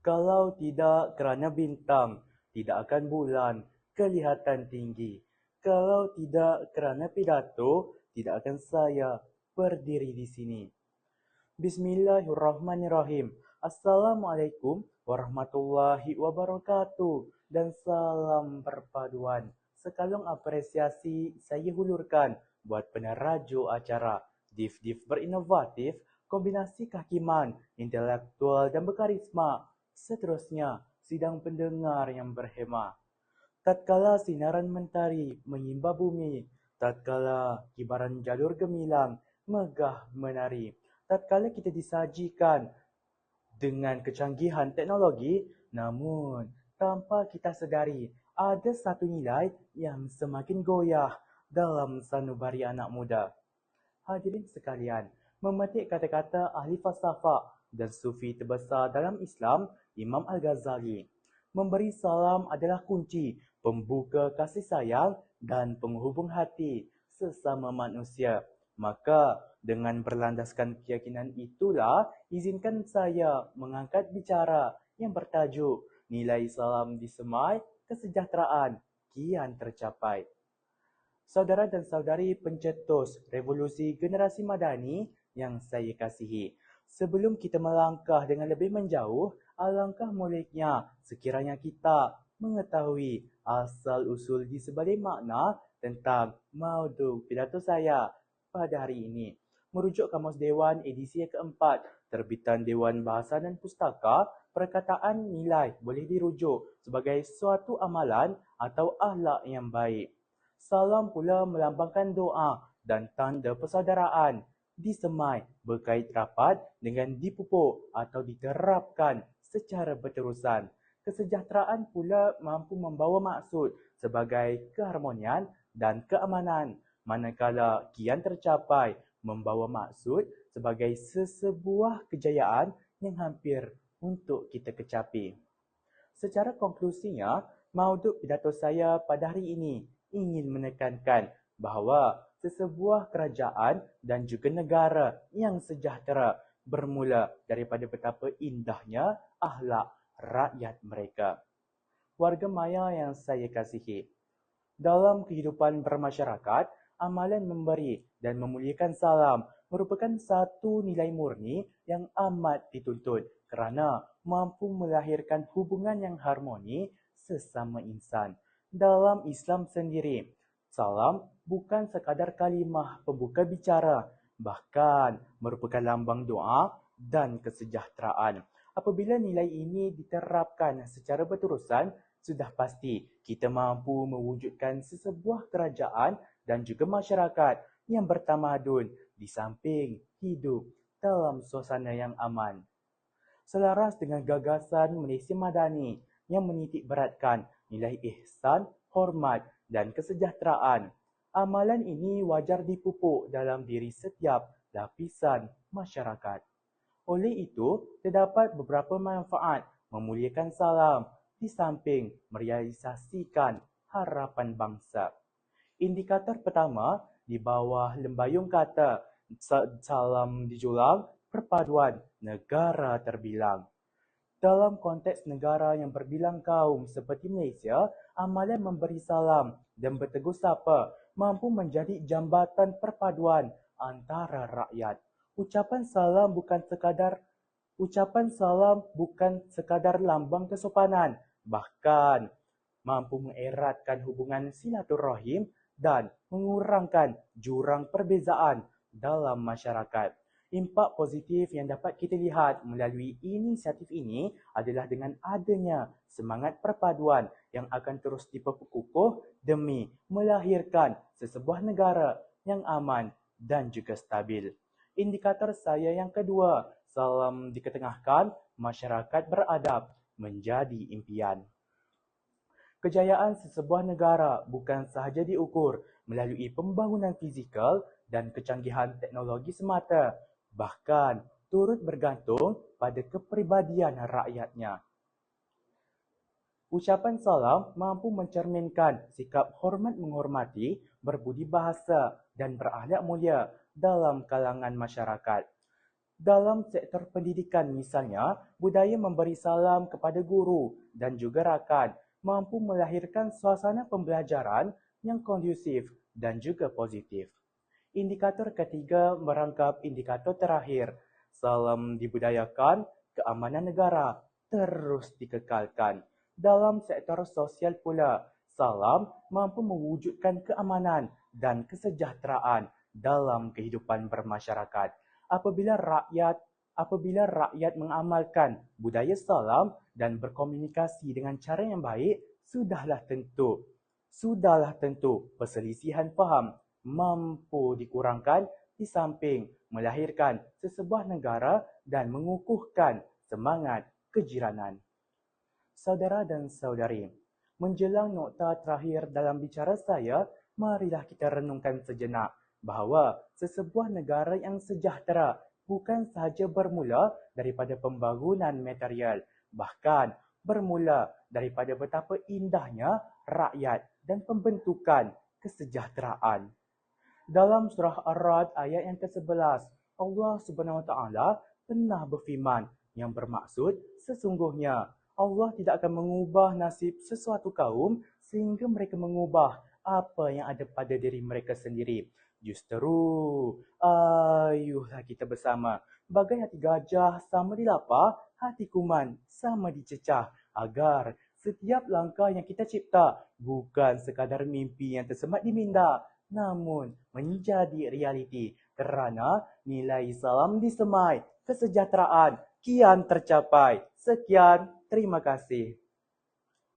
Kalau tidak kerana bintang, tidak akan bulan kelihatan tinggi. Kalau tidak kerana pidato, tidak akan saya berdiri di sini. Bismillahirrahmanirrahim. Assalamualaikum warahmatullahi wabarakatuh dan salam perpaduan. Sekalung apresiasi saya hulurkan buat peneraju acara Div-Div berinovatif, kombinasi kehakiman, intelektual dan berkarisma. Seterusnya, sidang pendengar yang berhemah. Tatkala sinaran mentari menyinbar bumi, tatkala kibaran jalur gemilang megah menari, tatkala kita disajikan dengan kecanggihan teknologi, namun tanpa kita sedari ada satu nilai yang semakin goyah dalam sanubari anak muda. Hadirin sekalian, memetik kata-kata ahli falsafah dan sufi terbesar dalam Islam, Imam Al-Ghazali. Memberi salam adalah kunci pembuka kasih sayang dan penghubung hati sesama manusia. Maka dengan berlandaskan keyakinan itulah, izinkan saya mengangkat bicara yang bertajuk Nilai Salam Disemai, Kesejahteraan Kian Tercapai. Saudara dan saudari pencetus revolusi generasi madani yang saya kasihi, sebelum kita melangkah dengan lebih menjauh, alangkah muliknya sekiranya kita mengetahui asal-usul di sebalik makna tentang maudu pidato saya pada hari ini. Merujuk Kamus Dewan edisi yang keempat, terbitan Dewan Bahasa dan Pustaka, perkataan nilai boleh dirujuk sebagai suatu amalan atau akhlak yang baik. Salam pula melambangkan doa dan tanda persaudaraan. Disemai berkait rapat dengan dipupuk atau diterapkan secara berterusan. Kesejahteraan pula mampu membawa maksud sebagai keharmonian dan keamanan, manakala kian tercapai membawa maksud sebagai sesebuah kejayaan yang hampir untuk kita kecapi. Secara konklusinya, mauduk pidato saya pada hari ini ingin menekankan bahawa sesebuah kerajaan dan juga negara yang sejahtera bermula daripada betapa indahnya akhlak rakyat mereka. Warga maya yang saya kasihi, dalam kehidupan bermasyarakat, amalan memberi dan memuliakan salam merupakan satu nilai murni yang amat dituntut kerana mampu melahirkan hubungan yang harmoni sesama insan. Dalam Islam sendiri, salam bukan sekadar kalimah pembuka bicara, bahkan merupakan lambang doa dan kesejahteraan. Apabila nilai ini diterapkan secara berterusan, sudah pasti kita mampu mewujudkan sesebuah kerajaan dan juga masyarakat yang bertamadun di samping hidup dalam suasana yang aman. Selaras dengan gagasan Malaysia Madani yang menitik beratkan nilai ihsan, hormat dan kesejahteraan, amalan ini wajar dipupuk dalam diri setiap lapisan masyarakat. Oleh itu, terdapat beberapa manfaat memuliakan salam di samping merealisasikan harapan bangsa. Indikator pertama di bawah lembayung kata salam dijulang perpaduan negara terbilang. Dalam konteks negara yang berbilang kaum seperti Malaysia, amalan memberi salam dan bertegur sapa mampu menjadi jambatan perpaduan antara rakyat. Ucapan salam bukan sekadar lambang kesopanan, bahkan mampu mengeratkan hubungan silaturahim dan mengurangkan jurang perbezaan dalam masyarakat. Impak positif yang dapat kita lihat melalui inisiatif ini adalah dengan adanya semangat perpaduan yang akan terus diperkukuh demi melahirkan sesebuah negara yang aman dan juga stabil. Indikator saya yang kedua, salam diketengahkan, masyarakat beradab menjadi impian. Kejayaan sesebuah negara bukan sahaja diukur melalui pembangunan fizikal dan kecanggihan teknologi semata, bahkan turut bergantung pada kepribadian rakyatnya. Ucapan salam mampu mencerminkan sikap hormat menghormati, berbudi bahasa dan berakhlak mulia dalam kalangan masyarakat. Dalam sektor pendidikan misalnya, budaya memberi salam kepada guru dan juga rakan mampu melahirkan suasana pembelajaran yang kondusif dan juga positif. Indikator ketiga merangkap indikator terakhir. Salam dibudayakan, keamanan negara terus dikekalkan. Dalam sektor sosial pula, salam mampu mewujudkan keamanan dan kesejahteraan dalam kehidupan bermasyarakat. Apabila rakyat mengamalkan budaya salam dan berkomunikasi dengan cara yang baik, sudahlah tentu perselisihan faham mampu dikurangkan di samping melahirkan sesebuah negara dan mengukuhkan semangat kejiranan. Saudara dan saudari, menjelang nokta terakhir dalam bicara saya, marilah kita renungkan sejenak bahawa sesebuah negara yang sejahtera bukan sahaja bermula daripada pembangunan material, bahkan bermula daripada betapa indahnya rakyat dan pembentukan kesejahteraan. Dalam surah Ar-Ra'd ayat yang ke-11, Allah Subhanahu Wa Taala pernah berfirman yang bermaksud sesungguhnya Allah tidak akan mengubah nasib sesuatu kaum sehingga mereka mengubah apa yang ada pada diri mereka sendiri. Justeru, ayuhlah kita bersama. Bagai hati gajah sama dilapar, hati kuman sama dicecah. Agar setiap langkah yang kita cipta bukan sekadar mimpi yang tersemat di minda, namun menjadi realiti kerana nilai salam disemai, kesejahteraan kian tercapai. Sekian, terima kasih.